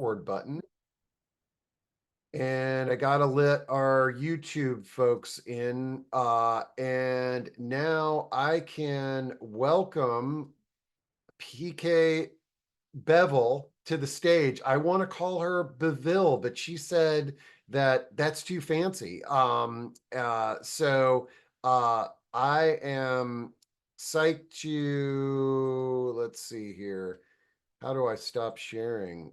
forward button. And I gotta let our YouTube folks in. And now I can welcome PK Beville to the stage. I want to call her Beville, but she said that that's too fancy. I am psyched to, let's see here. How do I stop sharing?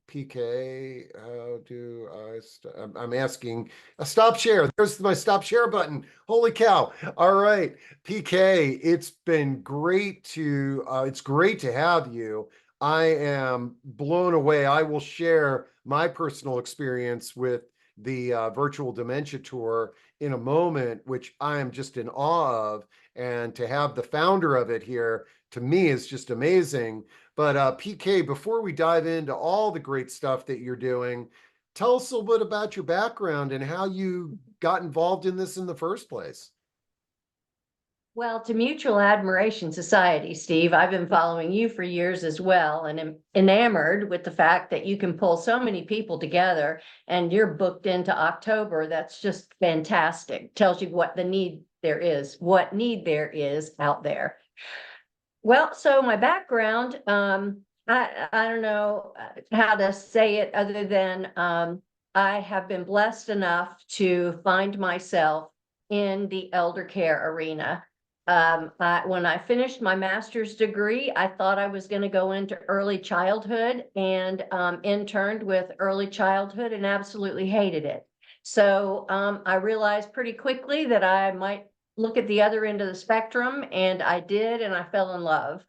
PK, how do I I'm asking a stop share. There's my stop share button. Holy cow. All right, PK, it's great to have you. I am blown away. I will share my personal experience with the virtual dementia tour in a moment, which I am just in awe of. And to have the founder of it here, to me, is just amazing. But PK, before we dive into all the great stuff that you're doing, tell us a little bit about your background and how you got involved in this in the first place. Well, to Mutual Admiration Society, Steve, I've been following you for years as well, and am enamored with the fact that you can pull so many people together, and you're booked into October. That's just fantastic. Tells you what the need there is, what need there is out there. Well, so my background, I don't know how to say it other than I have been blessed enough to find myself in the elder care arena. When I finished my master's degree, I thought I was going to go into early childhood and interned with early childhood and absolutely hated it. So I realized pretty quickly that I might look at the other end of the spectrum, and I did, and I fell in love.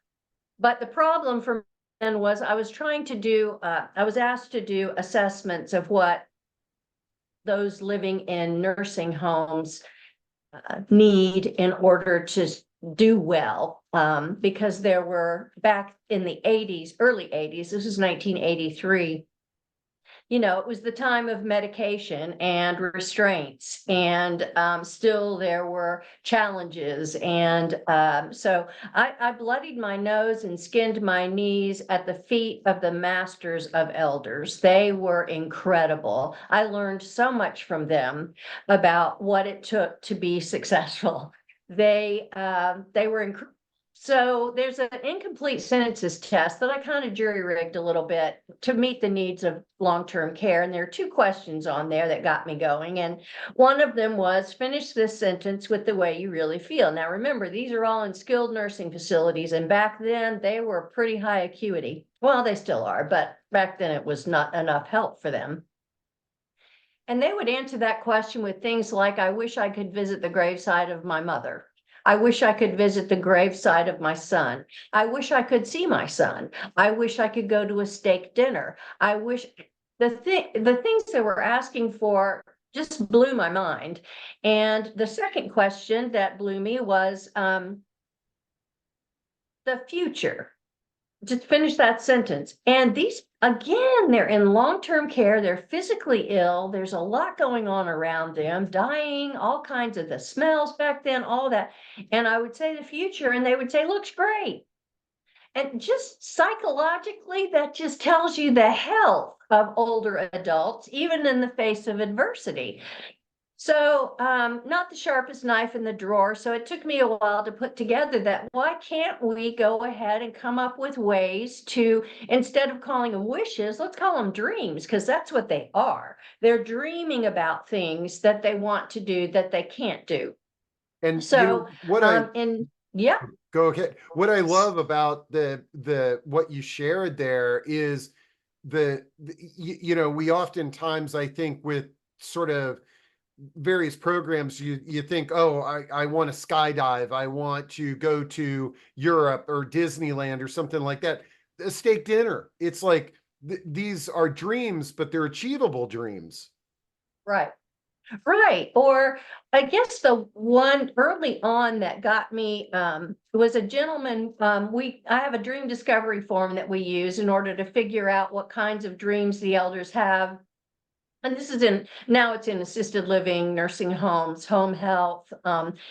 But the problem for me then was I was I was asked to do assessments of what those living in nursing homes need in order to do well, because there were, back in the 80s, early 80s, this is 1983, it was the time of medication and restraints, and still there were challenges. And so I bloodied my nose and skinned my knees at the feet of the masters of elders. They were incredible. I learned so much from them about what it took to be successful. They were incredible. So there's an incomplete sentences test that I kind of jury-rigged a little bit to meet the needs of long-term care. And there are two questions on there that got me going. And one of them was, finish this sentence with the way you really feel. Now, remember, these are all in skilled nursing facilities. And back then they were pretty high acuity. Well, they still are, but back then it was not enough help for them. And they would answer that question with things like, I wish I could visit the graveside of my mother. I wish I could visit the graveside of my son. I wish I could see my son. I wish I could go to a steak dinner. I wish the things they were asking for just blew my mind. And the second question that blew me was the future. Just finish that sentence. And these, again, they're in long-term care. They're physically ill. There's a lot going on around them, dying, all kinds of the smells back then, all that. And I would say the future, and they would say, looks great. And just psychologically, that just tells you the health of older adults, even in the face of adversity. So, not the sharpest knife in the drawer. So it took me a while to put together that, why can't we go ahead and come up with ways to, instead of calling them wishes, let's call them dreams, because that's what they are. They're dreaming about things that they want to do that they can't do. And so, yeah. Go ahead. What I love about the what you shared there is we oftentimes, I think, with sort of various programs, you think, oh, I want to skydive, I want to go to Europe or Disneyland or something like that. A steak dinner, it's like these are dreams, but they're achievable dreams. Right. Or I guess the one early on that got me was a gentleman. I have a dream discovery form that we use in order to figure out what kinds of dreams the elders have. And this is now it's in assisted living, nursing homes, home health.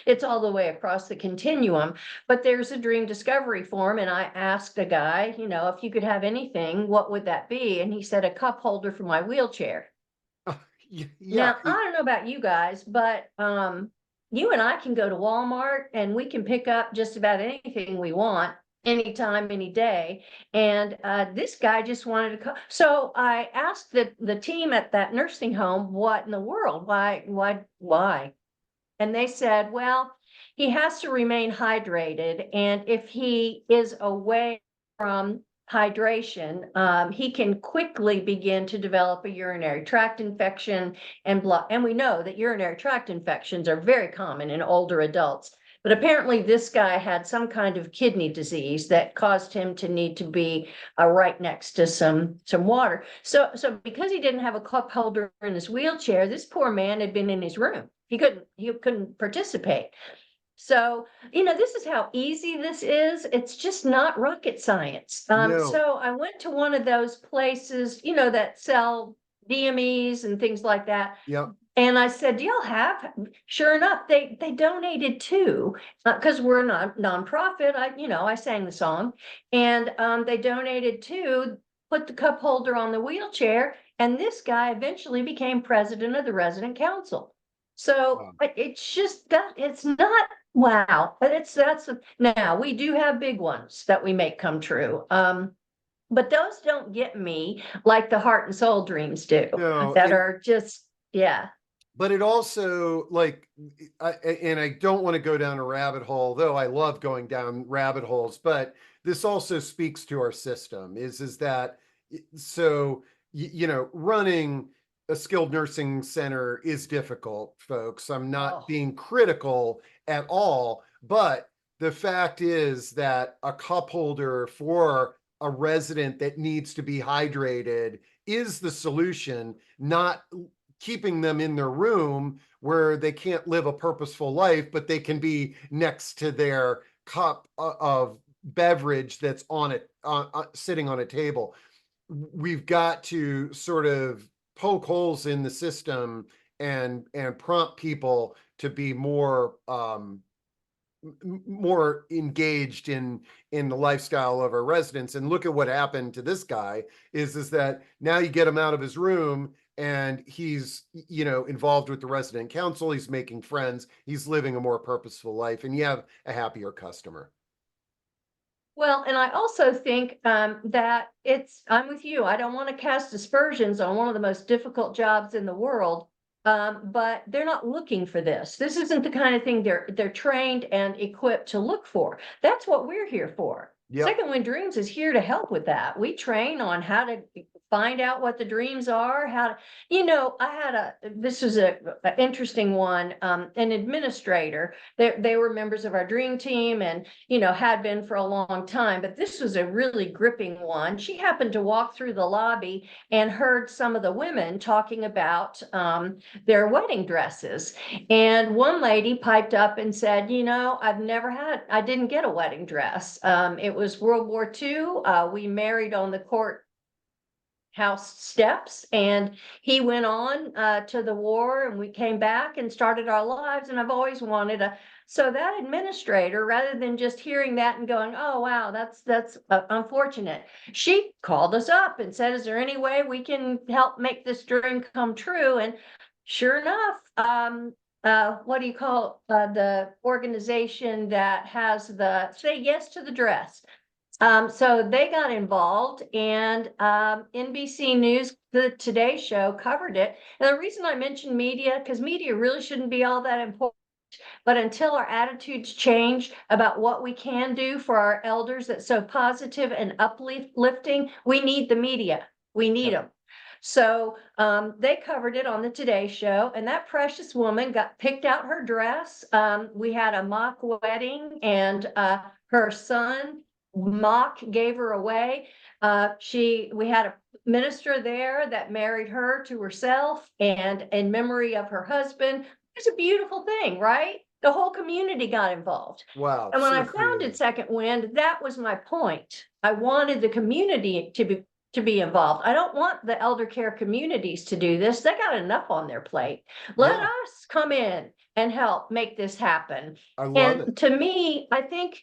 It's all the way across the continuum. But there's a dream discovery form. And I asked a guy, if you could have anything, what would that be? And he said, a cup holder for my wheelchair. Yeah, Now, I don't know about you guys, but you and I can go to Walmart and we can pick up just about anything we want anytime, any day. And this guy just wanted to come. So I asked the team at that nursing home, what in the world? Why? And they said, well, he has to remain hydrated. And if he is away from hydration, he can quickly begin to develop a urinary tract infection and blood. And we know that urinary tract infections are very common in older adults. But apparently, this guy had some kind of kidney disease that caused him to need to be right next to some water. So because he didn't have a cup holder in his wheelchair, this poor man had been in his room. He couldn't participate. So, this is how easy this is. It's just not rocket science. no, So I went to one of those places, that sell DMEs and things like that. yeah, And I said, do y'all have? Sure enough, they donated two, because we're not nonprofit. I sang the song, and they donated two, put the cup holder on the wheelchair, and this guy eventually became president of the resident council. So wow. it's just that it's not wow, but now we do have big ones that we make come true. But those don't get me like the heart and soul dreams do, No, that are just, yeah. but it also like and I don't want to go down a rabbit hole, though I love going down rabbit holes, but this also speaks to our system is that so running a skilled nursing center is difficult, folks. I'm not Oh, being critical at all, but the fact is that a cup holder for a resident that needs to be hydrated is the solution, not keeping them in their room where they can't live a purposeful life, but they can be next to their cup of beverage that's on it, sitting on a table. We've got to sort of poke holes in the system and prompt people to be more engaged in the lifestyle of our residents. And look at what happened to this guy is that now you get him out of his room and he's involved with the resident council, he's making friends, he's living a more purposeful life, and you have a happier customer. well, and I also think that I'm with you. I don't want to cast aspersions on one of the most difficult jobs in the world. But they're not looking for this. This isn't the kind of thing they're trained and equipped to look for. That's what we're here for. Yep. Second Wind Dreams is here to help with that. We train on how to find out what the dreams are, how to, this was a interesting one, an administrator. They were members of our dream team and, had been for a long time, but this was a really gripping one. She happened to walk through the lobby and heard some of the women talking about their wedding dresses. And one lady piped up and said, I didn't get a wedding dress. It was World War II. We married on the courthouse steps, and he went on to the war, and we came back and started our lives. And I've always wanted so that administrator, rather than just hearing that and going, oh, wow, that's unfortunate, she called us up and said, is there any way we can help make this dream come true? And sure enough, what do you call the organization that has the Say Yes to the Dress? So they got involved, and NBC News, the Today Show, covered it. And the reason I mentioned media, because media really shouldn't be all that important, but until our attitudes change about what we can do for our elders that's so positive and uplifting, we need the media. We need Yep. them. So they covered it on the Today Show, and that precious woman got picked out her dress. We had a mock wedding, and her son mock gave her away. We had a minister there that married her to herself and in memory of her husband. It's a beautiful thing, right? The whole community got involved. Wow, And when so I founded creative. Second Wind, that was my point. I wanted the community to be involved. I don't want the elder care communities to do this. They got enough on their plate. Let Yeah, us come in and help make this happen. I love it. And to me, I think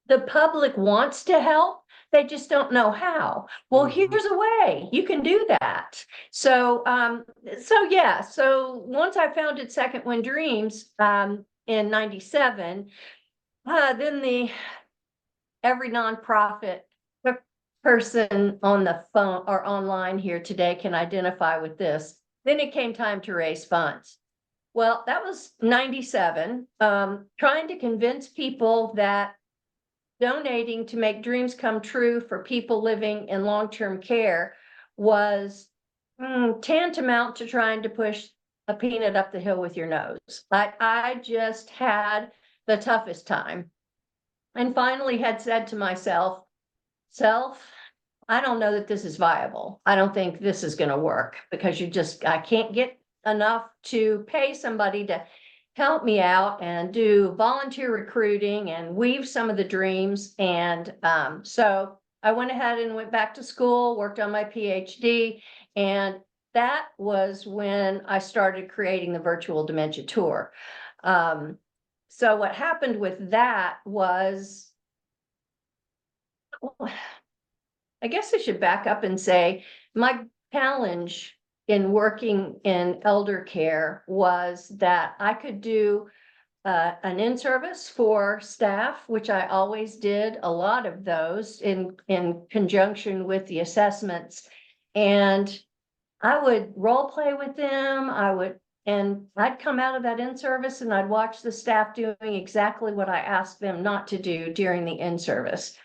the public wants to help. They just don't know how. Well, Mhm. here's a way you can do that. So yeah. So once I founded Second Wind Dreams, in '97, then every nonprofit person on the phone or online here today can identify with this. Then it came time to raise funds. Well, that was '97, trying to convince people that donating to make dreams come true for people living in long-term care was tantamount to trying to push a peanut up the hill with your nose. I just had the toughest time, and finally had said to myself, self, I don't know that this is viable. I don't think this is going to work, because I can't get enough to pay somebody to help me out and do volunteer recruiting and weave some of the dreams. And so I went ahead and went back to school, worked on my PhD, and that was when I started creating the virtual dementia tour. So what happened with that was, I guess I should back up and say my challenge in working in elder care was that I could do an in-service for staff, which I always did a lot of those in conjunction with the assessments. And I would role play with them. And I'd come out of that in-service and I'd watch the staff doing exactly what I asked them not to do during the in-service.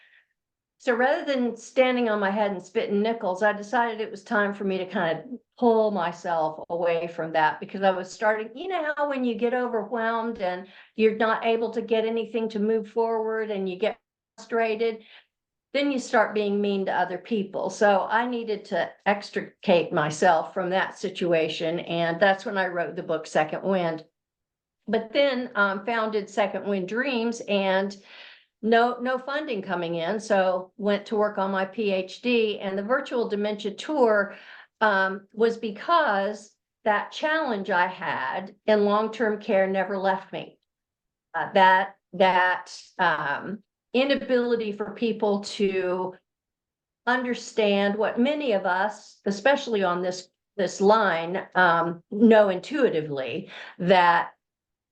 So rather than standing on my head and spitting nickels, I decided it was time for me to kind of pull myself away from that, because I was starting, you know how when you get overwhelmed and you're not able to get anything to move forward and you get frustrated, then you start being mean to other people. So I needed to extricate myself from that situation. And that's when I wrote the book Second Wind. But then founded Second Wind Dreams, and no funding coming in, so went to work on my PhD. And the virtual dementia tour was because that challenge I had in long-term care never left me. That inability for people to understand what many of us, especially on this line, know intuitively, that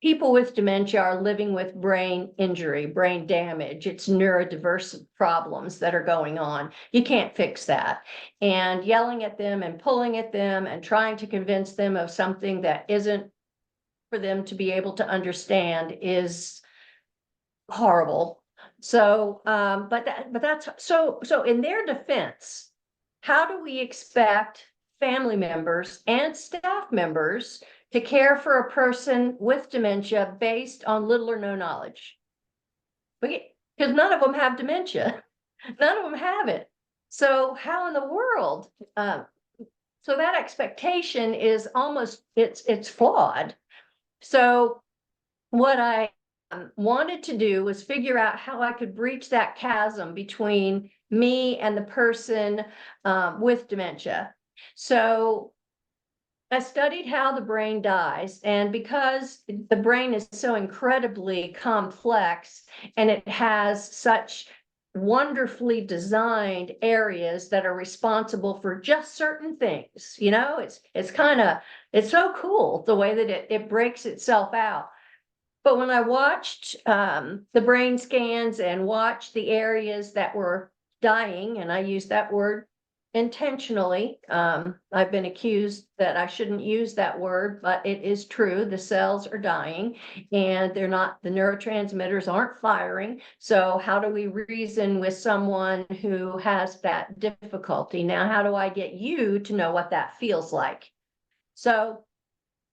people with dementia are living with brain injury, brain damage. It's neurodiverse problems that are going on. You can't fix that. And yelling at them and pulling at them and trying to convince them of something that isn't for them to be able to understand is horrible. So, but that's so in their defense, how do we expect family members and staff members to care for a person with dementia based on little or no knowledge? Because none of them have dementia. None of them have it. So how in the world? So that expectation is almost, it's flawed. So what I wanted to do was figure out how I could breach that chasm between me and the person with dementia. So I studied how the brain dies, and because the brain is so incredibly complex and it has such wonderfully designed areas that are responsible for just certain things, it's so cool the way that it breaks itself out. But when I watched the brain scans and watched the areas that were dying, and I use that word intentionally, I've been accused that I shouldn't use that word, but it is true. The cells are dying and the neurotransmitters aren't firing. So how do we reason with someone who has that difficulty? Now, how do I get you to know what that feels like? So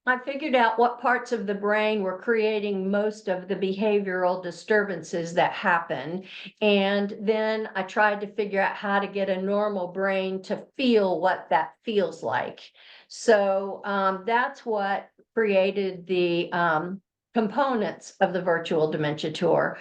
I figured out what parts of the brain were creating most of the behavioral disturbances that happen. And then I tried to figure out how to get a normal brain to feel what that feels like. So that's what created the components of the virtual dementia tour.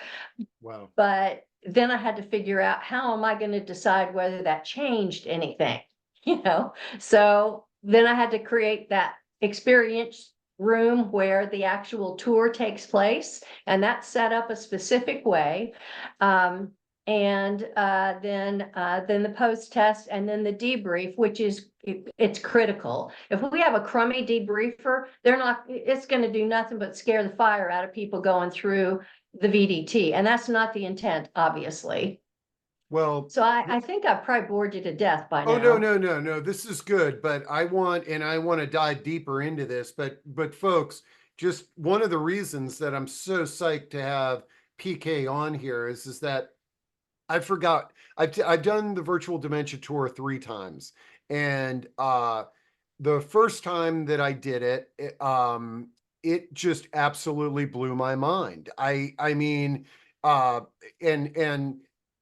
Wow. But then I had to figure out, how am I going to decide whether that changed anything? You know, so then I had to create that experience room where the actual tour takes place, and that's set up a specific way. And then the post test, and then the debrief, which is, it's critical. If we have a crummy debriefer, it's going to do nothing but scare the fire out of people going through the VDT, and that's not the intent, obviously. Well, So I think I've probably bored you to death by oh, no, now. no, no, no. This is good, but I want to dive deeper into this. But folks, just one of the reasons that I'm so psyched to have PK on here is that I forgot I've done the virtual dementia tour 3 times. And the first time that I did it just absolutely blew my mind. I mean, uh and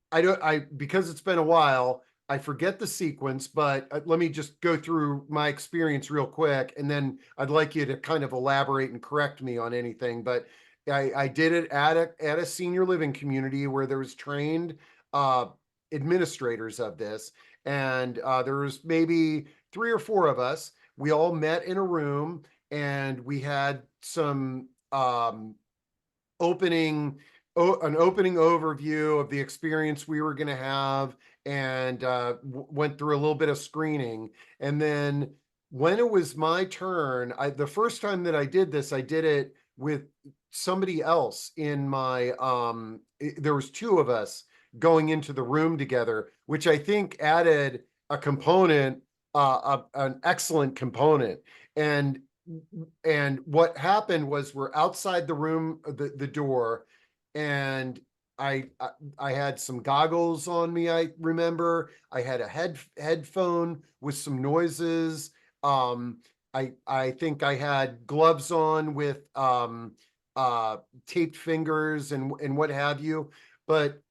I don't I because it's been a while, I forget the sequence, but let me just go through my experience real quick, and then I'd like you to kind of elaborate and correct me on anything. But I did it at a senior living community where there was trained uh, administrators of this, and there was maybe 3 or 4 of us. We all met in a room, and we had some opening an opening overview of the experience we were going to have, and went through a little bit of screening. And then when it was my turn, the first time that I did this, I did it with somebody else in my there was 2 of us going into the room together, which I think added a component, an excellent component. and and what happened was, we're outside the room, the door, and I had some goggles on me. I remember I had a headphone with some noises. I think I had gloves on with taped fingers and what have you. But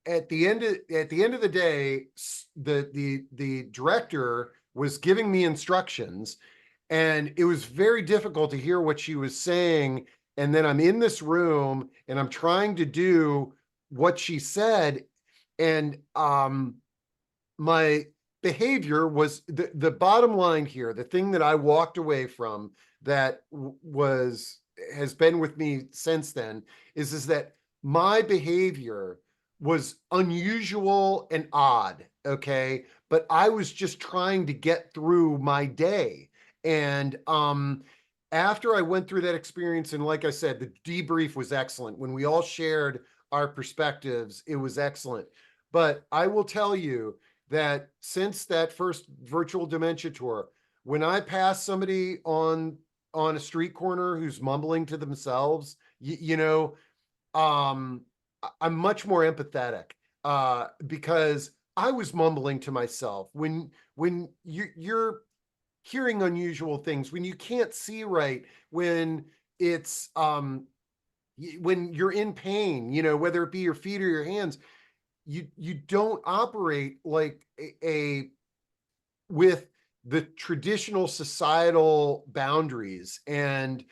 at the end of the day, the director was giving me instructions, and it was very difficult to hear what she was saying. And then I'm in this room, and I'm trying to do what she said, and my behavior was the bottom line here. The thing that I walked away from, that was has been with me since then, is that my behavior was unusual and odd, okay? But I was just trying to get through my day. And after I went through that experience, and like I said, the debrief was excellent. When we all shared our perspectives, it was excellent. But I will tell you that since that first virtual dementia tour, when I pass somebody on a street corner who's mumbling to themselves, um, I'm much more empathetic, because I was mumbling to myself when you're hearing unusual things, when you can't see right, when it's when you're in pain, whether it be your feet or your hands, you don't operate like a with the traditional societal boundaries. And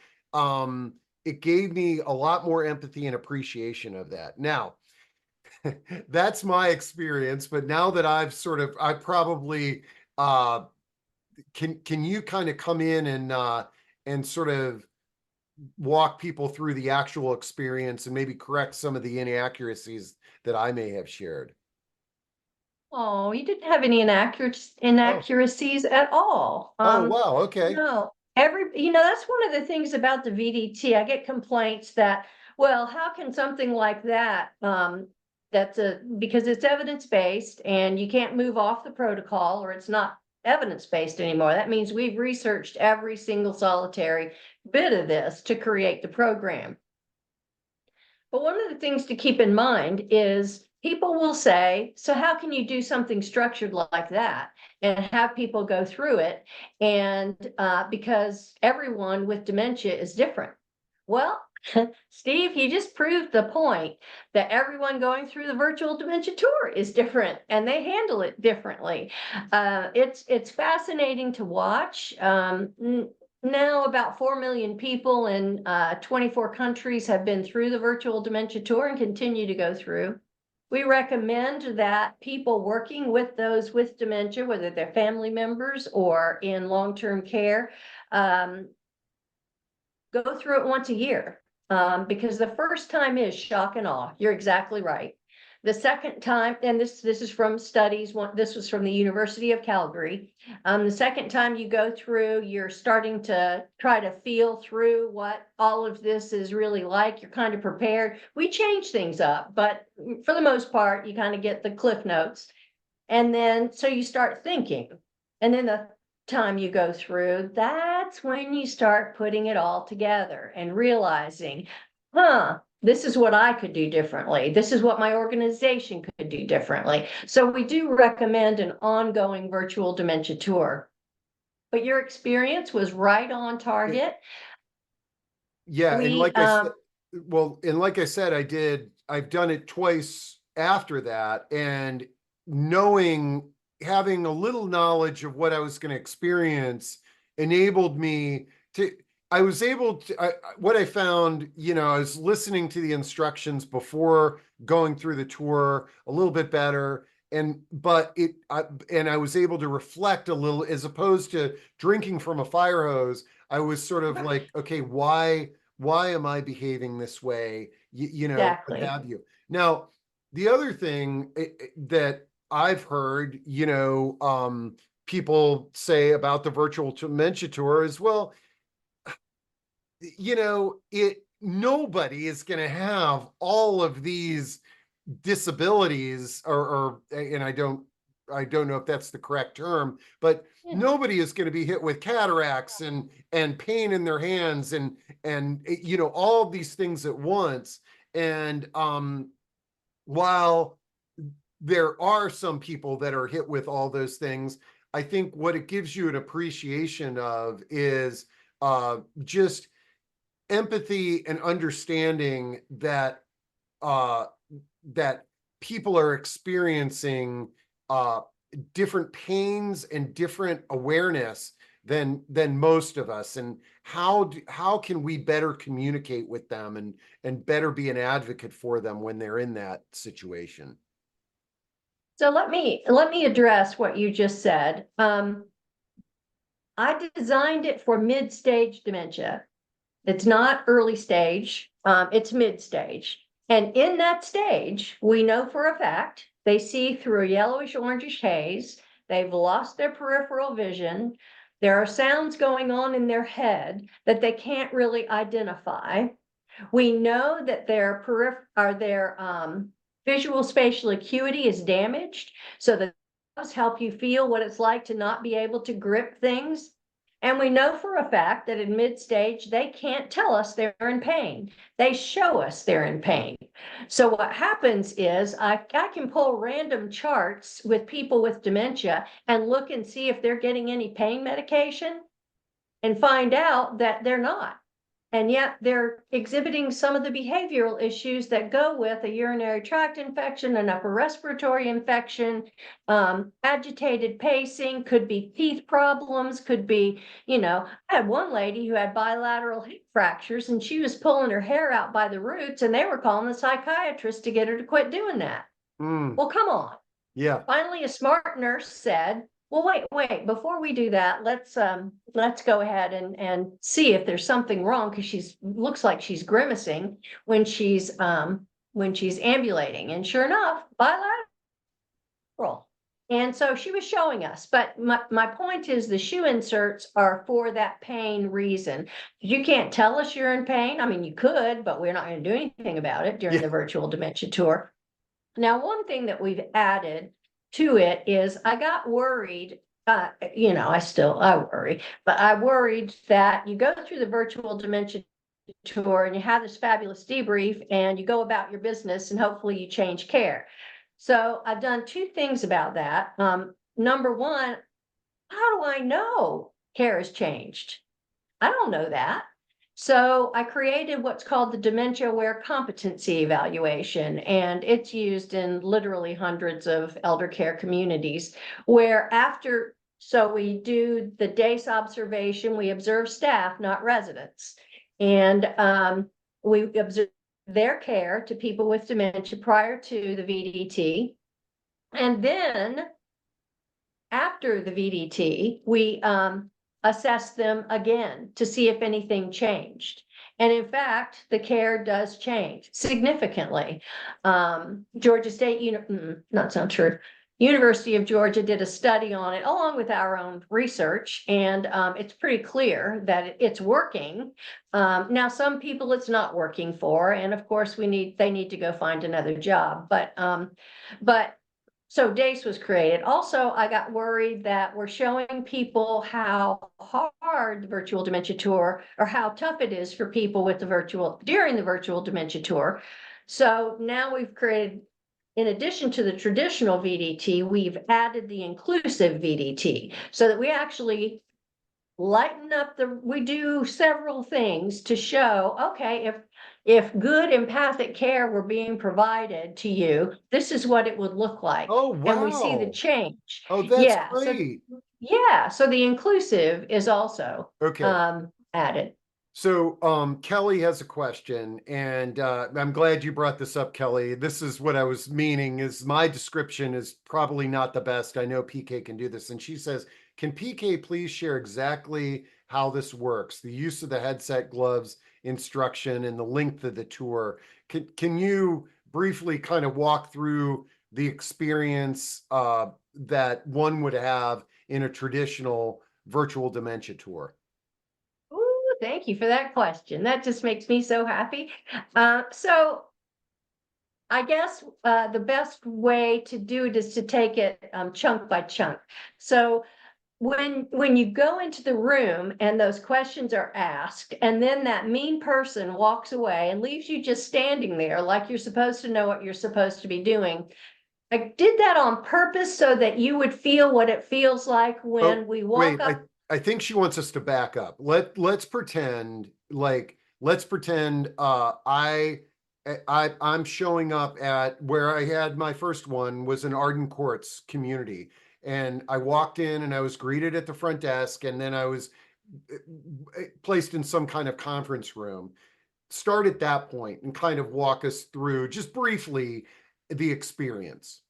it gave me a lot more empathy and appreciation of that. Now, that's my experience. But now that I probably can you kind of come in and sort of walk people through the actual experience, and maybe correct some of the inaccuracies that I may have shared? Oh, you didn't have any Oh, inaccuracies at all. oh, wow. Okay. No, that's one of the things about the VDT. I get complaints that, well, how can something like that, because it's evidence-based and you can't move off the protocol, or it's not evidence-based anymore. That means we've researched every single solitary bit of this to create the program. But one of the things to keep in mind is, people will say, so how can you do something structured like that and have people go through it? And because everyone with dementia is different. Well, Steve, you just proved the point that everyone going through the virtual dementia tour is different, and they handle it differently. It's fascinating to watch. Now about 4 million people in 24 countries have been through the virtual dementia tour and continue to go through. We recommend that people working with those with dementia, whether they're family members or in long-term care, go through it once a year. Because the first time is shock and awe. You're exactly right. The second time, and this is from studies, this was from the University of Calgary. The second time you go through, you're starting to try to feel through what all of this is really like. You're kind of prepared. We change things up, but for the most part, you kind of get the cliff notes. And then, so you start thinking. And then the time you go through, that's when you start putting it all together and realizing, this is what I could do differently. This is what my organization could do differently. So we do recommend an ongoing virtual dementia tour. But your experience was right on target. Yeah, and We, like I said, well, and like I said, I've done it twice after that, and knowing, having a little knowledge of what I was going to experience enabled me to, I was able to, what I found, I was listening to the instructions before going through the tour a little bit better. And I was able to reflect a little, as opposed to drinking from a fire hose. I was sort of like, okay, why am I behaving this way? What exactly. have you. Now, the other thing that I've heard, people say about the virtual dementia tour is, well, nobody is going to have all of these disabilities, and I don't know if that's the correct term, but Yeah. nobody is going to be hit with cataracts and pain in their hands and all of these things at once. And while there are some people that are hit with all those things, I think what it gives you an appreciation of is just empathy and understanding that uh that people are experiencing uh different pains and different awareness than most of us, and how can we better communicate with them and better be an advocate for them when they're in that situation. So let me address what you just said. I designed it for mid-stage dementia. It's not early stage, it's mid-stage. And in that stage, we know for a fact they see through a yellowish orangish haze, they've lost their peripheral vision, there are sounds going on in their head that they can't really identify. We know that their visual spatial acuity is damaged, so that does help you feel what it's like to not be able to grip things. And we know for a fact that in mid-stage, they can't tell us they're in pain. They show us they're in pain. So what happens is I can pull random charts with people with dementia and look and see if they're getting any pain medication and find out that they're not. And yet they're exhibiting some of the behavioral issues that go with a urinary tract infection, an upper respiratory infection, agitated pacing, could be teeth problems, could be, I had one lady who had bilateral hip fractures and she was pulling her hair out by the roots and they were calling the psychiatrist to get her to quit doing that. Mm, Well, come on. yeah. Finally, a smart nurse said, well, wait, before we do that, let's go ahead and see if there's something wrong, because she's looks like she's grimacing when she's ambulating. And sure enough, bilateral. And so she was showing us, but my point is the shoe inserts are for that pain reason. You can't tell us you're in pain. I mean, you could, but we're not going to do anything about it during Yeah. the virtual dementia tour. Now, one thing that we've added to it is I got worried, I worry, but I worried that you go through the virtual dementia tour and you have this fabulous debrief and you go about your business and hopefully you change care. So I've done two things about that. Number one, how do I know care has changed? I don't know that. So I created what's called the Dementia Aware Competency Evaluation, and it's used in literally hundreds of elder care communities where so we do the DACE observation, we observe staff, not residents. And we observe their care to people with dementia prior to the VDT. And then after the VDT, we assess them again to see if anything changed. And in fact, the care does change significantly. Georgia State, not so true. University of Georgia did a study on it along with our own research, and it's pretty clear that it's working. Now, some people it's not working for, and of course they need to go find another job. But so DACE was created. Also, I got worried that we're showing people how hard the virtual dementia tour, or how tough it is for people with during the virtual dementia tour. So now we've created, in addition to the traditional VDT, we've added the inclusive VDT so that we actually lighten up we do several things to show, okay, if good empathic care were being provided to you, this is what it would look like. Oh, And we see the wow. change. Oh, that's Yeah. great. So the inclusive is also Okay. added. So Kelly has a question, and I'm glad you brought this up, Kelly. This is what I was meaning, is my description is probably not the best. I know PK can do this. And she says, can PK please share exactly how this works? The use of the headset, gloves, instruction, and the length of the tour. Can you briefly kind of walk through the experience that one would have in a traditional virtual dementia tour? Ooh, thank you for that question. That just makes me so happy. So I guess the best way to do it is to take it chunk by chunk. So when you go into the room and those questions are asked, and then that mean person walks away and leaves you just standing there like you're supposed to know what you're supposed to be doing. I did that on purpose so that you would feel what it feels like Oh, when we walk wait, up. I think she wants us to back up. Let's pretend I'm showing up at where I had my first one was in Arden Courts community. And I walked in and I was greeted at the front desk, and then I was placed in some kind of conference room. Start at that point and kind of walk us through just briefly the experience.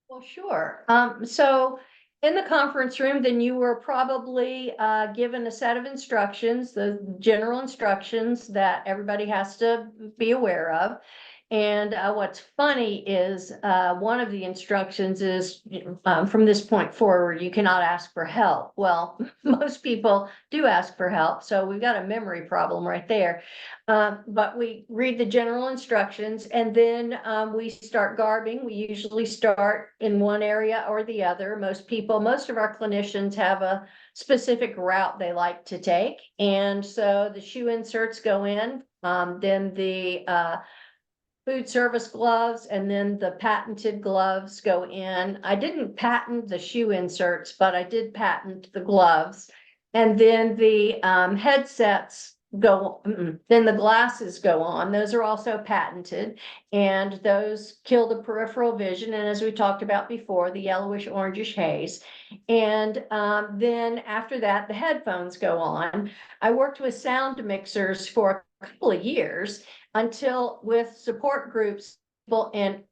Well, sure. So in the conference room, then you were probably given a set of instructions, the general instructions that everybody has to be aware of. And what's funny is one of the instructions is from this point forward, you cannot ask for help. Well, most people do ask for help, so we've got a memory problem right there. But we read the general instructions, and then we start garbing. We usually start in one area or the other. Most of our clinicians have a specific route they like to take. And so the shoe inserts go in, then the food service gloves, and then the patented gloves go in. I didn't patent the shoe inserts, but I did patent the gloves. And then the headsets then the glasses go on. Those are also patented, and those kill the peripheral vision. And as we talked about before, the yellowish orangish haze. And then after that, the headphones go on. I worked with sound mixers for a couple of years, until with support groups, people in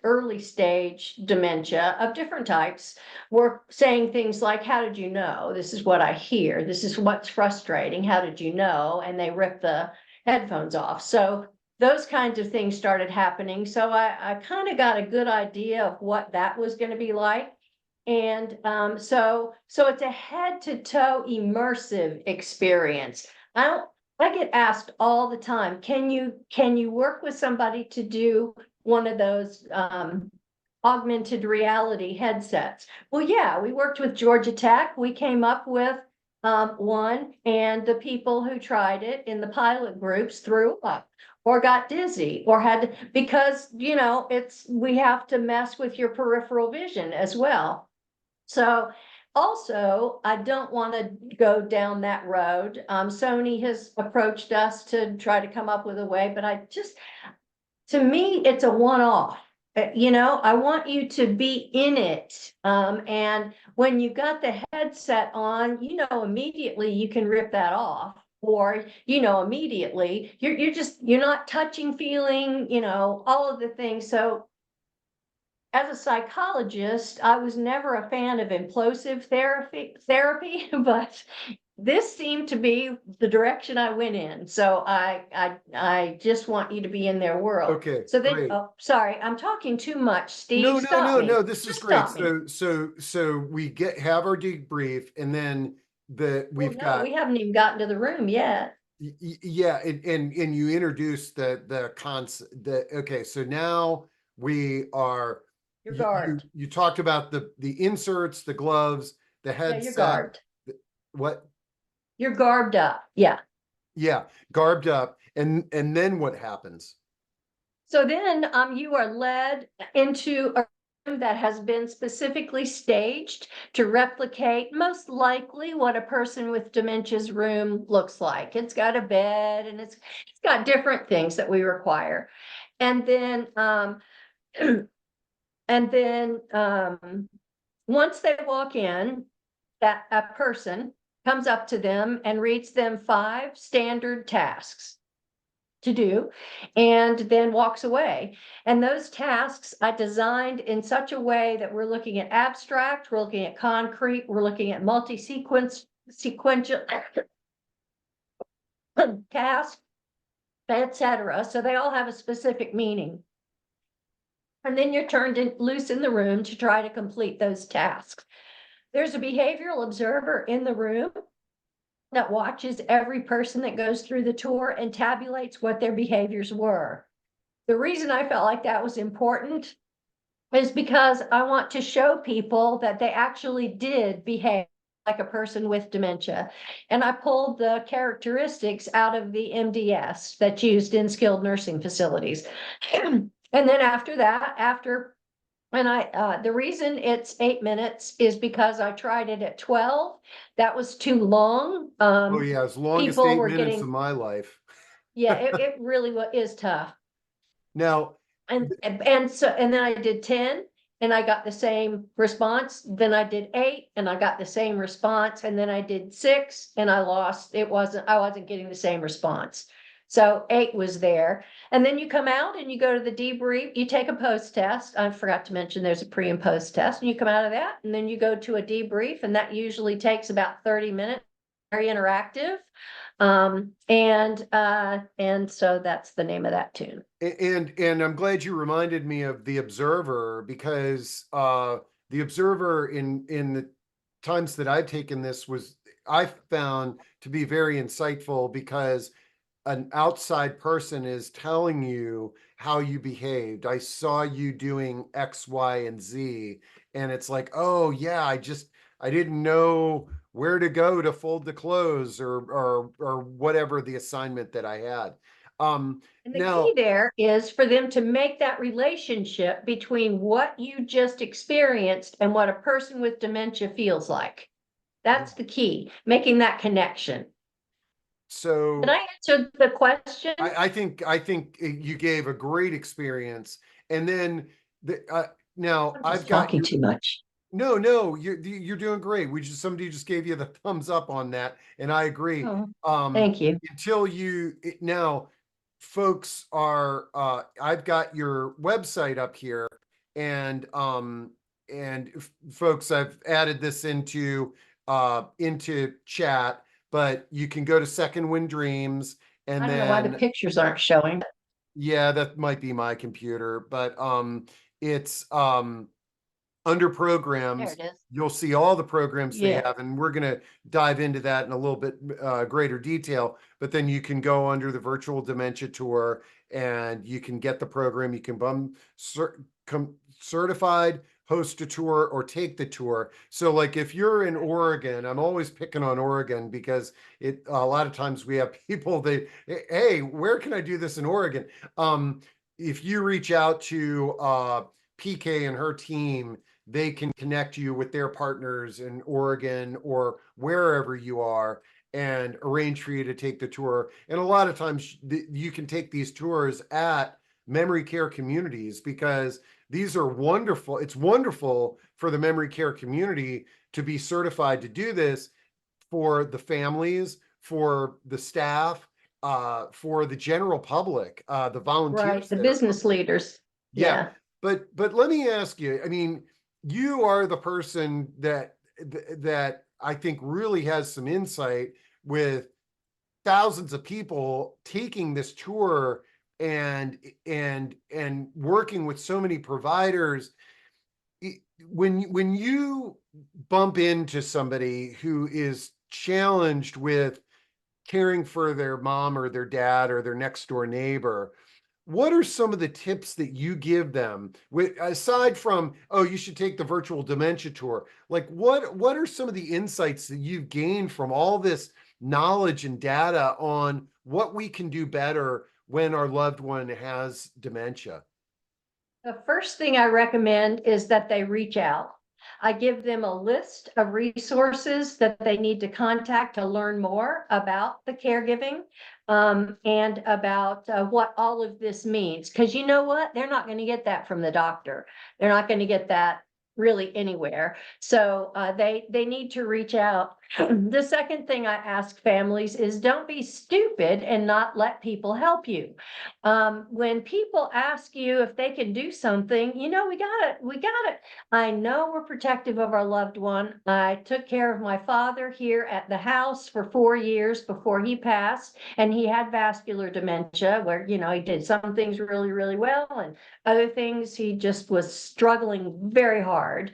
early stage dementia of different types were saying things like, how did you know? This is what I hear. This is what's frustrating. How did you know? And they ripped the headphones off. So those kinds of things started happening. So I kind of got a good idea of what that was going to be like. And so it's a head to toe immersive experience. I get asked all the time, can you work with somebody to do one of those augmented reality headsets? Well, yeah, we worked with Georgia Tech. We came up with one, and the people who tried it in the pilot groups threw up or got dizzy or because we have to mess with your peripheral vision as well. So also, I don't want to go down that road. Sony has approached us to try to come up with a way, but to me, it's a one-off. I want you to be in it. And when you got the headset on, immediately you can rip that off. or, immediately you're not touching, feeling, all of the things. So as a psychologist, I was never a fan of implosive therapy, but this seemed to be the direction I went in. So I just want you to be in their world. Okay, So then, great. oh, sorry, I'm talking too much, No, Steve. no, Stop no, me. no, this is Just great. stop me. So we have our debrief, and then Well, we've no, got, we haven't even gotten to the room yet. yeah, and you introduced the concept, okay, so now we are, You're garbed. you talked about the inserts, the gloves, the Yeah, you're headset, garbed. what? You're garbed up. Yeah. Yeah, garbed up, and then what happens? So then you are led into a room that has been specifically staged to replicate most likely what a person with dementia's room looks like. It's got a bed and it's got different things that we require. And then and then once they walk in, that a person comes up to them and reads them 5 standard tasks to do, and then walks away. And those tasks I designed in such a way that we're looking at abstract, we're looking at concrete, we're looking at sequential tasks, etc. So they all have a specific meaning. And then you're loose in the room to try to complete those tasks. There's a behavioral observer in the room that watches every person that goes through the tour and tabulates what their behaviors were. The reason I felt like that was important is because I want to show people that they actually did behave like a person with dementia. And I pulled the characteristics out of the MDS that's used in skilled nursing facilities. And then after that, the reason it's 8 minutes is because I tried it at 12. That was too long. Oh yeah, as longest People eight were minutes of getting, my life. yeah, it really is tough. Now, And then I did 10 and I got the same response. Then I did 8 and I got the same response. And then I did 6 and I lost. I wasn't getting the same response. So 8 was there. And then you come out and you go to the debrief, you take a post test. I forgot to mention there's a pre and post test, and you come out of that and then you go to a debrief, and that usually takes about 30 minutes. Very interactive. And so that's the name of that tune. and I'm glad you reminded me of the Observer, because the Observer in the times that I've taken this was, I found to be very insightful, because an outside person is telling you how you behaved. I saw you doing X, Y, and Z. And it's like, oh yeah, I didn't know where to go to fold the clothes, or whatever the assignment that I had. And the key Now, there is for them to make that relationship between what you just experienced and what a person with dementia feels like. That's the key, making that connection. Did so I answer the question? I think you gave a great experience. And then now I'm I've just got talking your, too much. no, you're doing great. Somebody just gave you the thumbs up on that, and I agree. Oh, Um, thank you. until now, folks are, I've got your website up here, and folks, I've added this into chat, but you can go to Second Wind Dreams, I and don't know why the then, pictures aren't showing. yeah, that might be my computer, but it's under There programs, it is. you'll see all the programs they Yeah. have, and we're going to dive into that in a little bit greater detail. But then you can go under the virtual dementia tour, and you can get the program. You can come certified, host a tour, or take the tour. So like if you're in Oregon, I'm always picking on Oregon, because a lot of times we have people, hey, where can I do this in Oregon? If you reach out to PK and her team, they can connect you with their partners in Oregon or wherever you are, and arrange for you to take the tour. And a lot of times you can take these tours at memory care communities, because these are wonderful. It's wonderful for the memory care community to be certified to do this, for the families, for the staff, for the general public, the Right, volunteers the that are business leaders. yeah, Yeah. but let me ask you, I mean, you are the person that I think really has some insight with thousands of people taking this tour and working with so many providers. When you bump into somebody who is challenged with caring for their mom or their dad or their next door neighbor, what are some of the tips that you give them aside from, oh, you should take the virtual dementia tour? Like what are some of the insights that you've gained from all this knowledge and data on what we can do better when our loved one has dementia? The first thing I recommend is that they reach out. I give them a list of resources that they need to contact to learn more about the caregiving, and about what all of this means. Because you know what? They're not going to get that from the doctor. They're not going to get that really anywhere. So they need to reach out. The second thing I ask families is don't be stupid and not let people help you. When people ask you if they can do something, we got it. I know we're protective of our loved one. I took care of my father here at the house for 4 years before he passed, and he had vascular dementia where, he did some things really, really well, and other things he just was struggling very hard.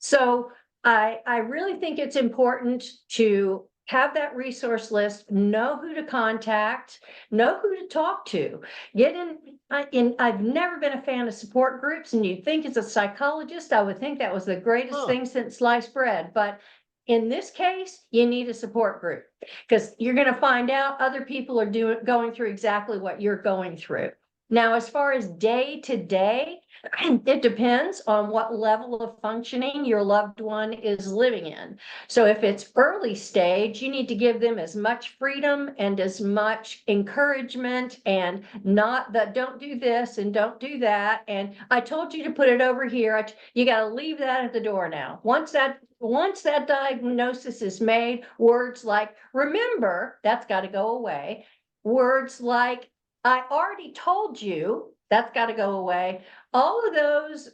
So I really think it's important to have that resource list, know who to contact, know who to talk to. Get in. I've never been a fan of support groups, and you'd think as a psychologist, I would think that was the greatest Huh. thing since sliced bread. But in this case, you need a support group because you're going to find out other people are going through exactly what you're going through. Now, as far as day to day, it depends on what level of functioning your loved one is living in. So if it's early stage, you need to give them as much freedom and as much encouragement, and not that don't do this and don't do that. And I told you to put it over here. You got to leave that at the door now. Once that diagnosis is made, words like remember, that's got to go away. Words like I already told you, that's got to go away. All of those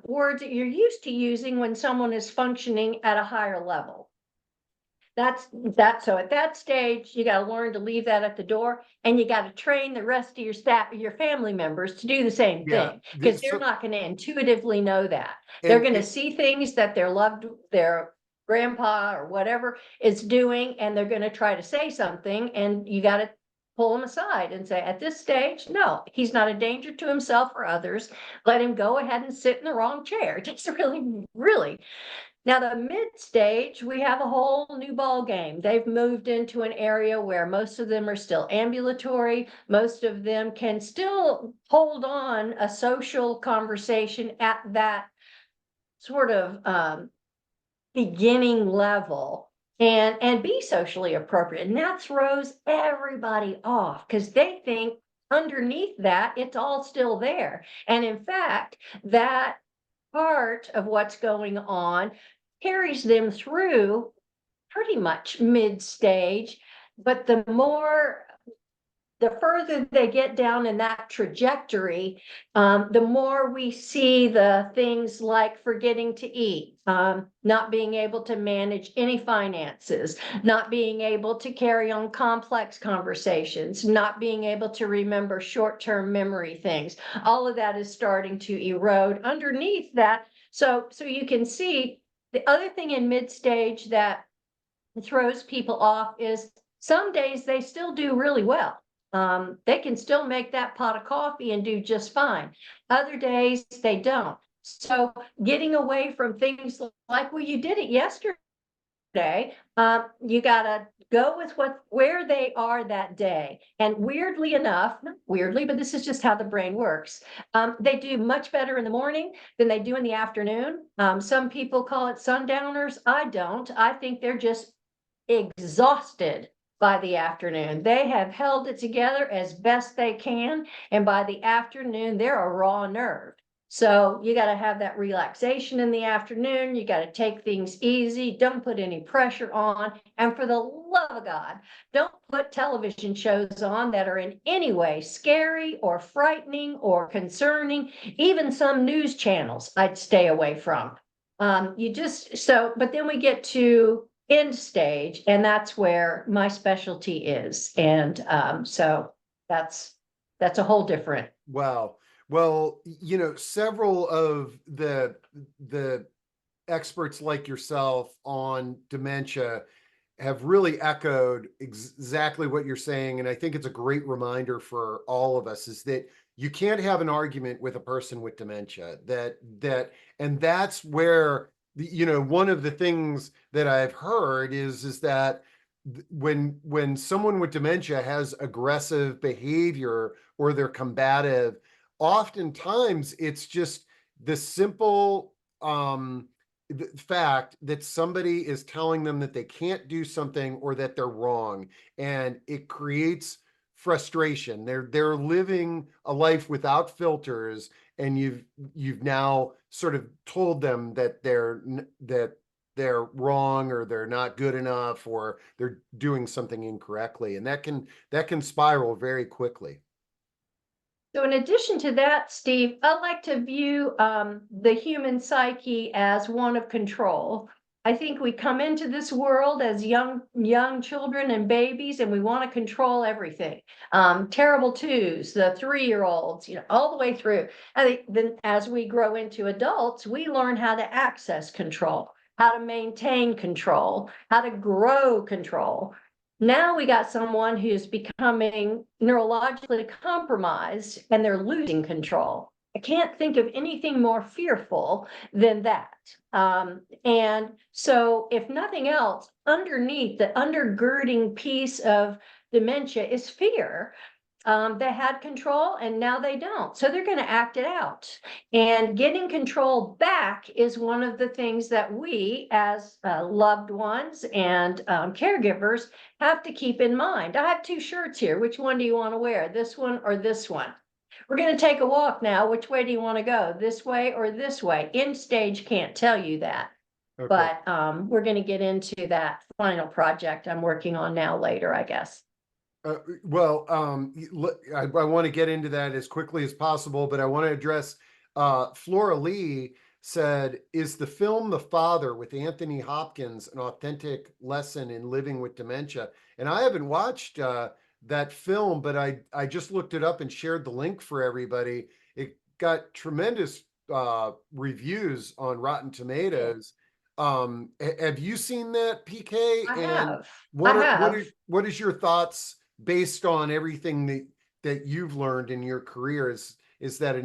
words that you're used to using when someone is functioning at a higher level. That's that. So at that stage, you got to learn to leave that at the door, and you got to train the rest of your staff, your family members, to do the same Yeah. thing, because they're not going to intuitively know that. They're And going to see things that their grandpa or whatever is doing, and they're going to try to say something, and you got to pull them aside and say, at this stage, no, he's not a danger to himself or others. Let him go ahead and sit in the wrong chair. Just really, really. Now, the mid stage, we have a whole new ball game. They've moved into an area where most of them are still ambulatory. Most of them can still hold on a social conversation at that sort of beginning level, and be socially appropriate. And that throws everybody off because they think underneath that it's all still there. And in fact, that part of what's going on carries them through pretty much mid stage. But the further they get down in that trajectory, the more we see the things like forgetting to eat, not being able to manage any finances, not being able to carry on complex conversations, not being able to remember short-term memory things. All of that is starting to erode underneath that. So you can see the other thing in mid-stage that throws people off is some days they still do really well. They can still make that pot of coffee and do just fine. Other days they don't. So getting away from things like, well, you did it yesterday. You gotta go with where they are that day. And weirdly enough, not weirdly, but this is just how the brain works. They do much better in the morning than they do in the afternoon. Some people call it sundowners. I don't. I think they're just exhausted by the afternoon. They have held it together as best they can, and by the afternoon, they're a raw nerve. So you got to have that relaxation in the afternoon. You got to take things easy. Don't put any pressure on. And for the love of God, don't put television shows on that are in any way scary or frightening or concerning. Even some news channels I'd stay away from. You just so, but then we get to end stage, and that's where my specialty is. And so that's that's a whole different. Wow. Well, several of the experts like yourself on dementia have really echoed exactly what you're saying. And I think it's a great reminder for all of us is that you can't have an argument with a person with dementia. And that's where, one of the things that I've heard is that when someone with dementia has aggressive behavior or they're combative, oftentimes it's just the simple the fact that somebody is telling them that they can't do something or that they're wrong, and it creates frustration. They're living a life without filters, and you've now sort of told them that they're wrong or they're not good enough or they're doing something incorrectly, and that can spiral very quickly. So in addition to that, Steve, I like to view the human psyche as one of control. I think we come into this world as young children and babies, and we want to control everything. Terrible twos, the 3-year-olds, all the way through. I think then as we grow into adults, we learn how to access control, how to maintain control, how to grow control. Now we got someone who's becoming neurologically compromised and they're losing control. I can't think of anything more fearful than that. And so, if nothing else, underneath the undergirding piece of dementia is fear. They had control and now they don't. So they're going to act it out. And getting control back is one of the things that we, as loved ones and caregivers, have to keep in mind. I have 2 shirts here. Which one do you want to wear? This one or this one? We're going to take a walk now. Which way do you want to go? This way or this way? End stage can't tell you that. Okay. But we're going to get into that final project I'm working on now later, I guess. Well, I want to get into that as quickly as possible, but I want to address Flora Lee said, "Is the film The Father with Anthony Hopkins an authentic lesson in living with dementia?" And I haven't watched that film, but I just looked it up and shared the link for everybody. It got tremendous reviews on Rotten Tomatoes. Have you seen that, PK? I And have. I what are what are have. what is your thoughts based on everything that you've learned in your career? Is that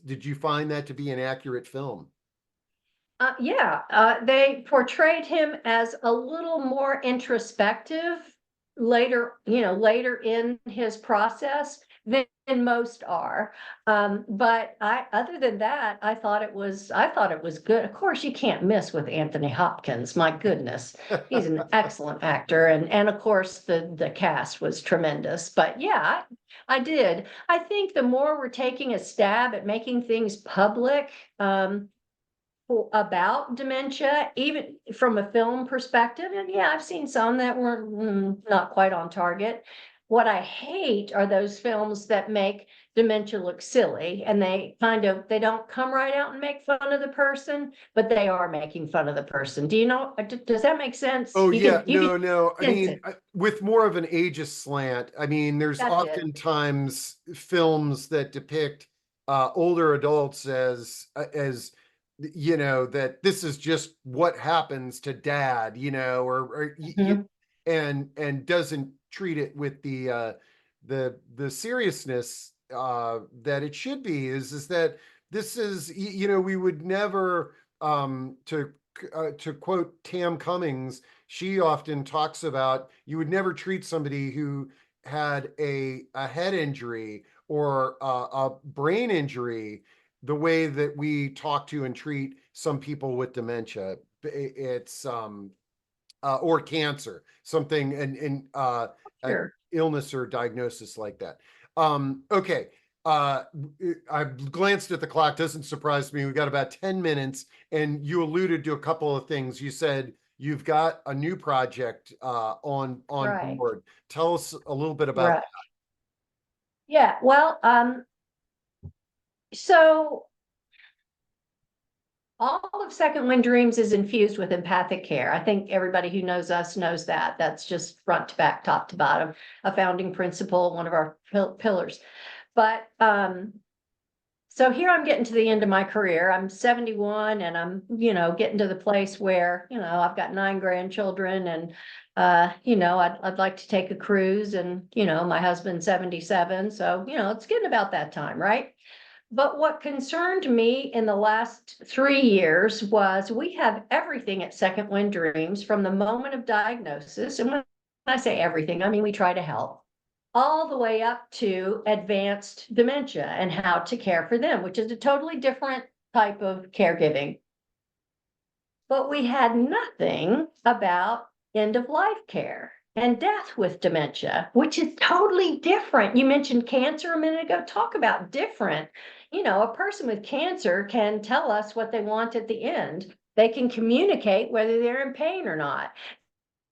did you find that to be an accurate film? Yeah, they portrayed him as a little more introspective later in his process than most are. But other than that, I thought it was good. Of course, you can't miss with Anthony Hopkins. My goodness, he's an excellent actor, and of course the cast was tremendous. But yeah, I did. I think the more we're taking a stab at making things public, about dementia, even from a film perspective. And yeah, I've seen some that were not quite on target. What I hate are those films that make dementia look silly, and they don't come right out and make fun of the person, but they are making fun of the person. Do you know? Does that make sense? Oh You yeah, can no, no. I sense mean, it. with more of an ageist slant. I mean, there's That's it. oftentimes films that depict older adults as that this is just what happens to dad, Mhm. and doesn't treat it with the seriousness that it should be. Is that this is we would never to quote Tam Cummings, she often talks about you would never treat somebody who had a head injury or a brain injury the way that we talk to and treat some people with dementia. It's or cancer, something, an Sure. illness or diagnosis like that. Okay. Uh, I glanced at the clock. Doesn't surprise me. We got about 10 minutes, and you alluded to a couple of things. You said you've got a new project on Right, board. Tell us a little bit about right. Yeah, well, so all of Second Wind Dreams is infused with empathic care. I think everybody who knows us knows that. That's just front to back, top to bottom, a founding principle, one of our pillars. But so here I'm getting to the end of my career. I'm 71 and I'm, getting to the place where, I've got 9 grandchildren and I'd like to take a cruise and, my husband's 77. So, it's getting about that time, right? But what concerned me in the last 3 years was we have everything at Second Wind Dreams from the moment of diagnosis. And when I say everything, I mean we try to help all the way up to advanced dementia and how to care for them, which is a totally different type of caregiving. But we had nothing about end of life care and death with dementia, which is totally different. You mentioned cancer a minute ago. Talk about different. A person with cancer can tell us what they want at the end. They can communicate whether they're in pain or not,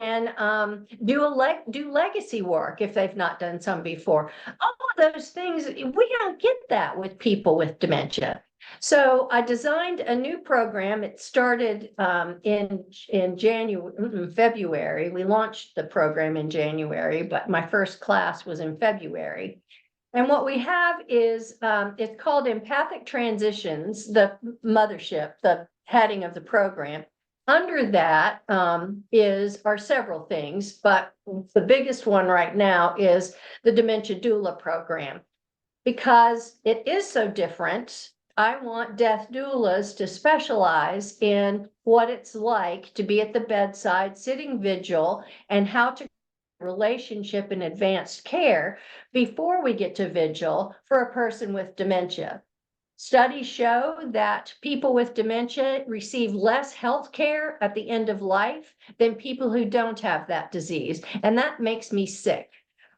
and do legacy work if they've not done some before. All of those things, we don't get that with people with dementia. So I designed a new program. It started in January, February. We launched the program in January, but my first class was in February. And what we have is it's called Empathic Transitions, the mothership, the heading of the program. Under that are several things, but the biggest one right now is the Dementia Doula program. Because it is so different, I want death doulas to specialize in what it's like to be at the bedside, sitting vigil, and how to relationship and advanced care before we get to vigil for a person with dementia. Studies show that people with dementia receive less health care at the end of life than people who don't have that disease. And that makes me sick.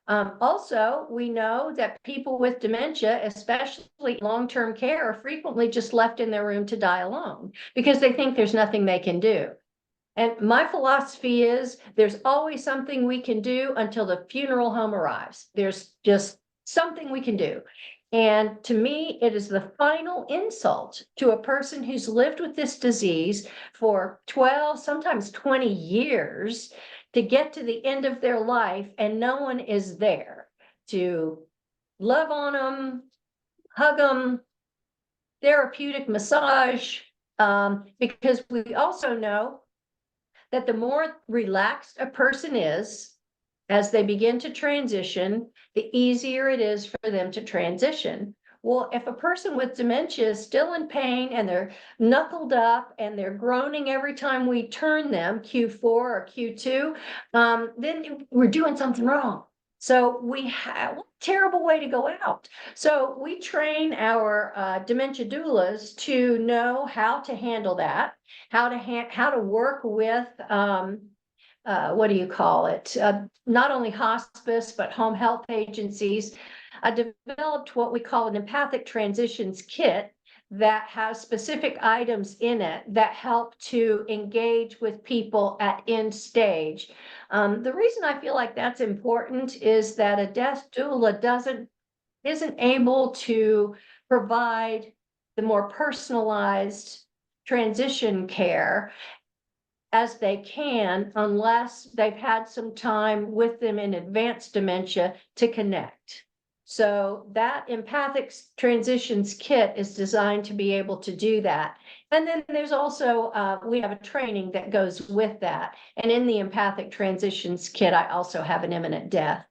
Also, we know that people with dementia, especially long-term care, are frequently just left in their room to die alone because they think there's nothing they can do. And my philosophy is there's always something we can do until the funeral home arrives. There's just something we can do. And to me, it is the final insult to a person who's lived with this disease for 12, sometimes 20 years to get to the end of their life and no one is there to love on them, hug them, therapeutic massage, because we also know that the more relaxed a person is as they begin to transition, the easier it is for them to transition. Well, if a person with dementia is still in pain and they're knuckled up and they're groaning every time we turn them, Q4 or Q2, then we're doing something wrong. So we have a terrible way to go out. So we train our dementia doulas to know how to handle that, how to work with what do you call it? Not only hospice, but home health agencies. I developed what we call an empathic transitions kit that has specific items in it that help to engage with people at end stage. The reason I feel like that's important is that a death doula isn't able to provide the more personalized transition care as they can unless they've had some time with them in advanced dementia to connect. So that empathic transitions kit is designed to be able to do that. And then there's also, we have a training that goes with that. And in the empathic transitions kit, I also have an imminent death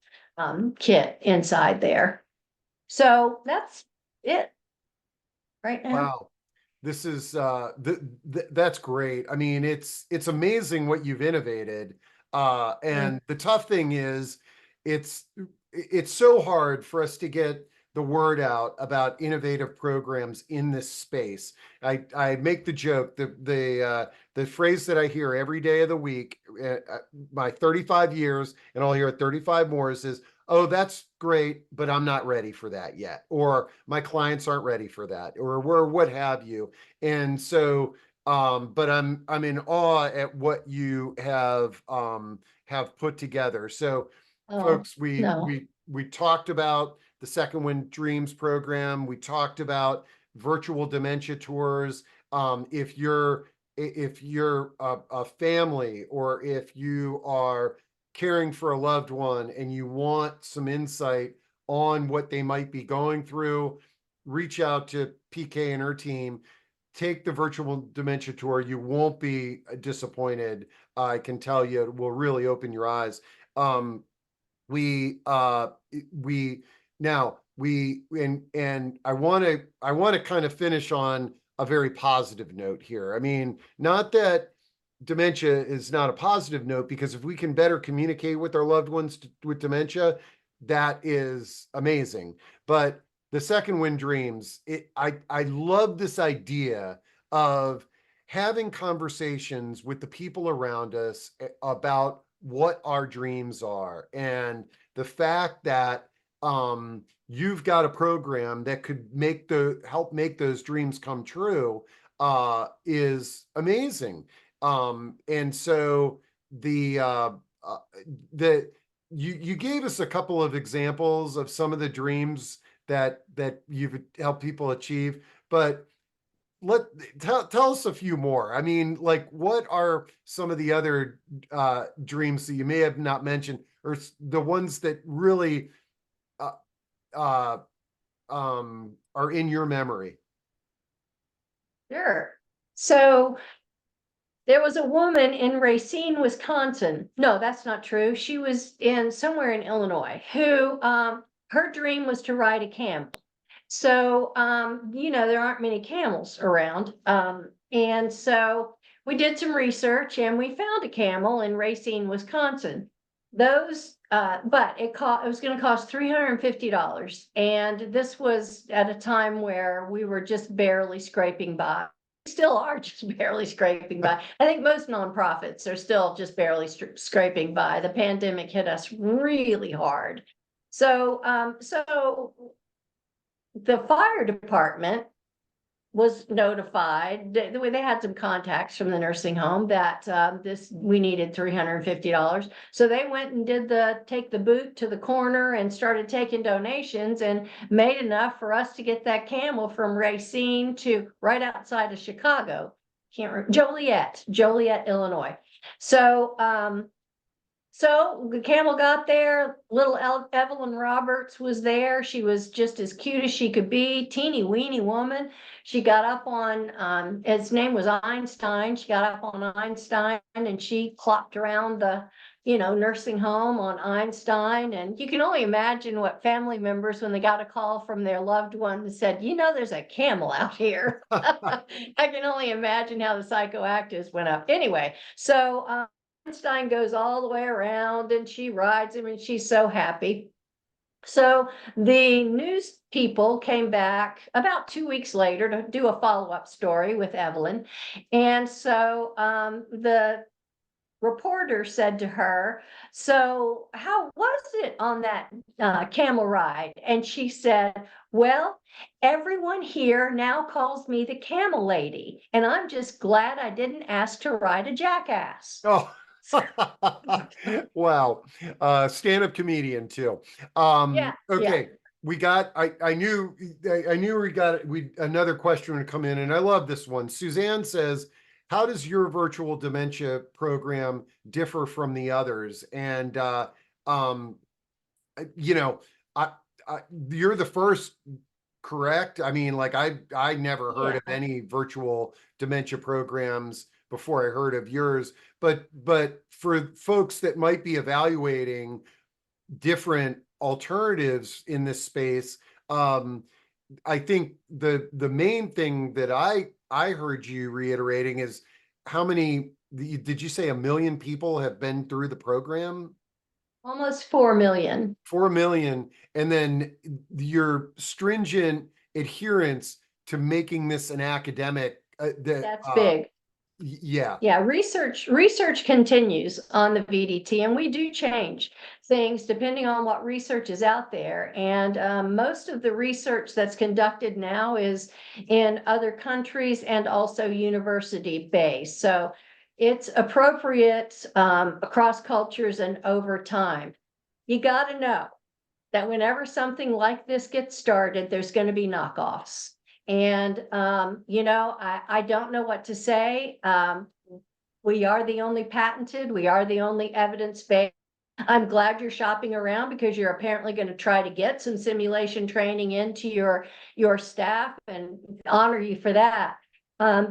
kit inside there. So that's it right now. Wow. This is that's great. I mean, it's amazing what you've innovated. Mm. And the tough thing is it's it's so hard for us to get the word out about innovative programs in this space. I make the joke, the phrase that I hear every day of the week, my 35 years, and I'll hear it 35 more, is oh, that's great, but I'm not ready for that yet, or my clients aren't ready for that, or what have you. And so, but I'm in awe at what you have put together. So, Oh, folks, we no. we we talked about the Second Wind Dreams program. We talked about virtual dementia tours. If you're a family, or if you are caring for a loved one and you want some insight on what they might be going through, reach out to PK and her team. Take the virtual dementia tour. You won't be disappointed. I can tell you, it will really open your eyes. Um, we we now we and I want to kind of finish on a very positive note here. I mean, not that dementia is not a positive note, because if we can better communicate with our loved ones with dementia, that is amazing. But the Second Wind Dreams, I love this idea of having conversations with the people around us about what our dreams are, and the fact that you've got a program that could help make those dreams come true is amazing. And so the uh, the you gave us a couple of examples of some of the dreams that you've helped people achieve, but let tell us a few more. I mean, like, what are some of the other dreams that you may have not mentioned, or the ones that really uh, uh, are in your memory? Sure. So there was a woman in Racine, Wisconsin. No, that's not true. She was in somewhere in Illinois who her dream was to ride a camel. So there aren't many camels around. And so we did some research and we found a camel in Racine, Wisconsin. Those but it was going to cost $350. And this was at a time where we were just barely scraping by. Still are just barely scraping by. I think most nonprofits are still just barely scraping by. The pandemic hit us really hard. So the fire department was notified. They had some contacts from the nursing home that we needed $350. So they went and take the boot to the corner and started taking donations, and made enough for us to get that camel from Racine to right outside of Chicago. Can't remember, Joliet, Illinois. So the camel got there. Little Evelyn Roberts was there. She was just as cute as she could be, teeny weeny woman. She got up on, his name was Einstein. She got up on Einstein and she clopped around the, nursing home on Einstein. And you can only imagine what family members, when they got a call from their loved one that said, there's a camel out here. I can only imagine how the psychoactives went up. Anyway, so Einstein goes all the way around and she rides him and she's so happy. So the news people came back about 2 weeks later to do a follow-up story with Evelyn. And so the reporter said to her, "So how was it on that camel ride?" And she said, "Well, everyone here now calls me the camel lady, and I'm just glad I didn't ask to ride a jackass." Oh, wow. Stand-up comedian too. Yeah, yeah. Okay. I knew we another question would come in, and I love this one. Suzanne says, how does your virtual dementia program differ from the others? And um, you know, I, I you're the first, correct? I mean, like, I never heard Yeah. of any virtual dementia programs before I heard of yours. But for folks that might be evaluating different alternatives in this space, um, I think the main thing that I heard you reiterating is how many did you say 1 million people have been through the program? Almost 4 million. 4 million, and then your stringent adherence to making this an academic That's big. Yeah. Yeah, research continues on the VDT, and we do change things depending on what research is out there. And most of the research that's conducted now is in other countries and also university based. So it's appropriate across cultures and over time. You got to know that whenever something like this gets started, there's going to be knockoffs. And, I don't know what to say. We are the only patented, we are the only evidence-based. I'm glad you're shopping around because you're apparently going to try to get some simulation training into your staff, and honor you for that.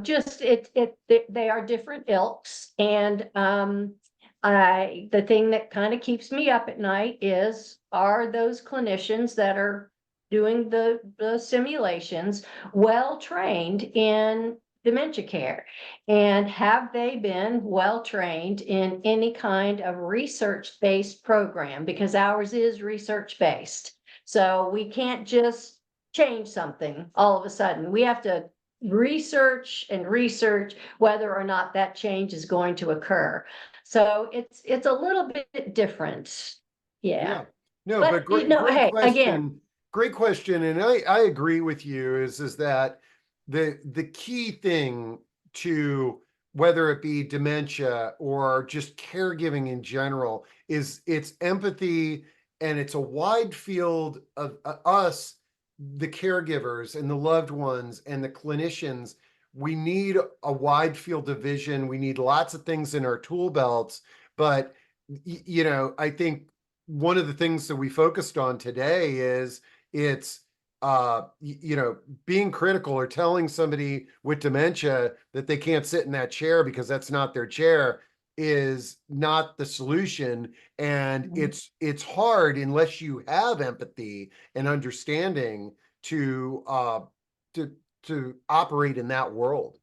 Just they are different ilks, and the thing that kind of keeps me up at night is, are those clinicians that are doing the simulations well trained in dementia care? And have they been well trained in any kind of research-based program? Because ours is research-based. So we can't just change something all of a sudden. We have to research and research whether or not that change is going to occur. So it's a little bit different. Yeah. Yeah. No, But but great hey, again, question. Great question. And I agree with you is that the key thing to whether it be dementia or just caregiving in general is it's empathy, and it's a wide field of us, the caregivers and the loved ones and the clinicians. We need a wide field of vision. We need lots of things in our tool belts, but I think one of the things that we focused on today is it's being critical or telling somebody with dementia that they can't sit in that chair because that's not their chair is not the solution. And it's hard unless you have empathy and understanding to to to operate in that world.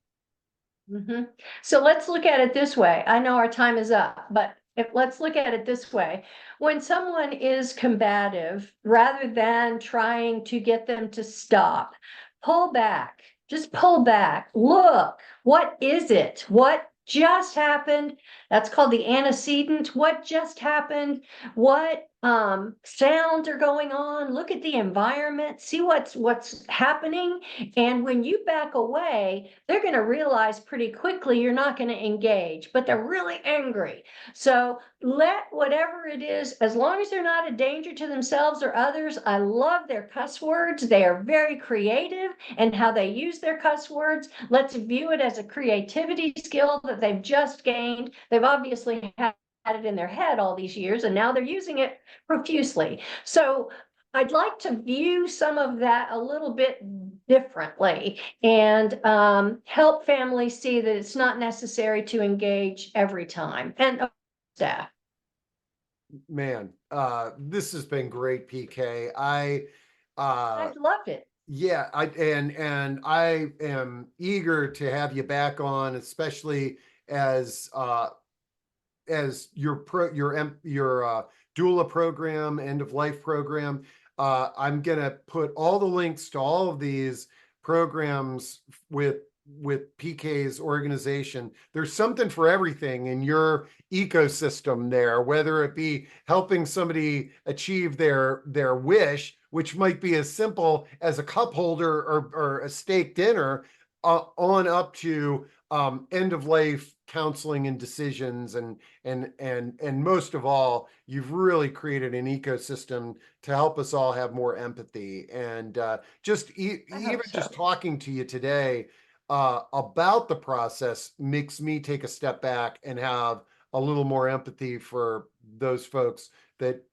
mhm. So let's look at it this way. I know our time is up, but let's look at it this way. When someone is combative, rather than trying to get them to stop, pull back, just pull back. Look, what is it? What just happened? That's called the antecedent. What just happened? What sounds are going on? Look at the environment, see what's happening. And when you back away, they're going to realize pretty quickly you're not going to engage, but they're really angry. So let whatever it is, as long as they're not a danger to themselves or others. I love their cuss words. They are very creative and how they use their cuss words. Let's view it as a creativity skill that they've just gained. They've obviously had it in their head all these years, and now they're using it profusely. So I'd like to view some of that a little bit differently, and help families see that it's not necessary to engage every time, and staff. Man, this has been great, PK. I've loved it. Yeah, and I am eager to have you back on, especially as your doula program, end of life program. I'm gonna put all the links to all of these programs with PK's organization. There's something for everything in your ecosystem there, whether it be helping somebody achieve their wish, which might be as simple as a cup holder or a steak dinner, on up to end of life counseling and decisions, and most of all, you've really created an ecosystem to help us all have more empathy. And just I even hope just so. talking to you today about the process makes me take a step back and have a little more empathy for those folks that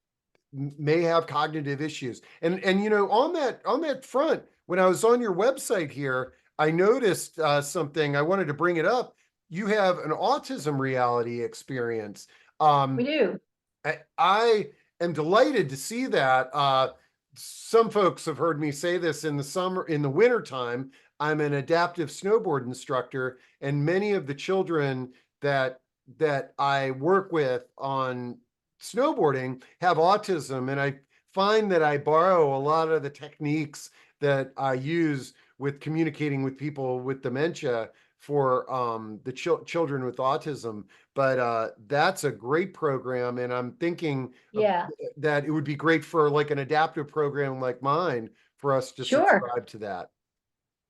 may have cognitive issues. And on that front, when I was on your website here, I noticed something. I wanted to bring it up. You have an autism reality experience. We Um, do. I am delighted to see that. Some folks have heard me say this in the summer, in the winter time. I'm an adaptive snowboard instructor, and many of the children that I work with on snowboarding have autism, and I find that I borrow a lot of the techniques that I use with communicating with people with dementia for the children with autism. But that's a great program, and I'm thinking Yeah, that it would be great for like an adaptive program like mine for us to sure. subscribe to that.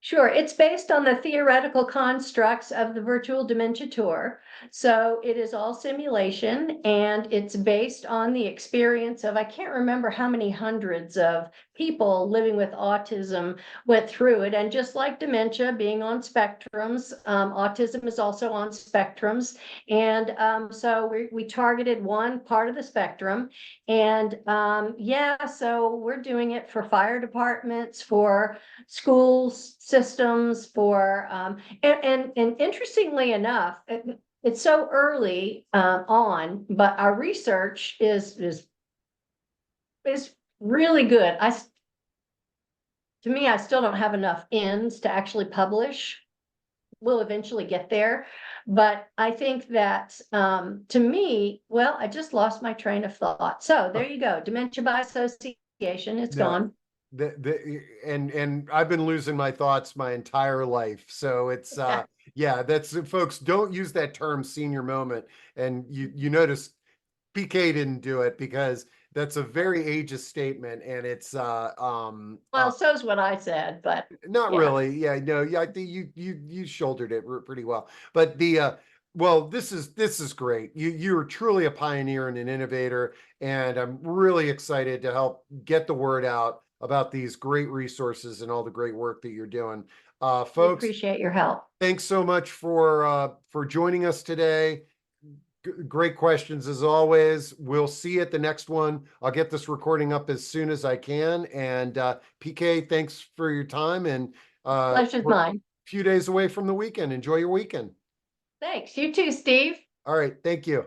Sure, it's based on the theoretical constructs of the virtual dementia tour. So it is all simulation and it's based on the experience of, I can't remember how many hundreds of people living with autism went through it. And just like dementia being on spectrums, autism is also on spectrums. And so we targeted one part of the spectrum. And yeah, so we're doing it for fire departments, for schools systems, for and interestingly enough, it's so early on, but our research is really good. To me, I still don't have enough ends to actually publish. We'll eventually get there, but I think that to me, well, I just lost my train of thought. So there you go, dementia by association. It's No, gone. and I've been losing my thoughts my entire life. So it's yeah, that's folks, don't use that term senior moment. And you notice PK didn't do it because that's a very ageist statement, and it's Well, so's what I said, but not yeah. really. Yeah, no, yeah, I think you shouldered it pretty well. But the well, this is great. You're truly a pioneer and an innovator, and I'm really excited to help get the word out about these great resources and all the great work that you're doing. We Folks, appreciate your help. thanks so much for joining us today. Great questions as always. We'll see you at the next one. I'll get this recording up as soon as I can. And PK, thanks for your time. And Pleasure's we're a mine. few days away from the weekend. Enjoy your weekend. Thanks. You too, Steve. All right. Thank you.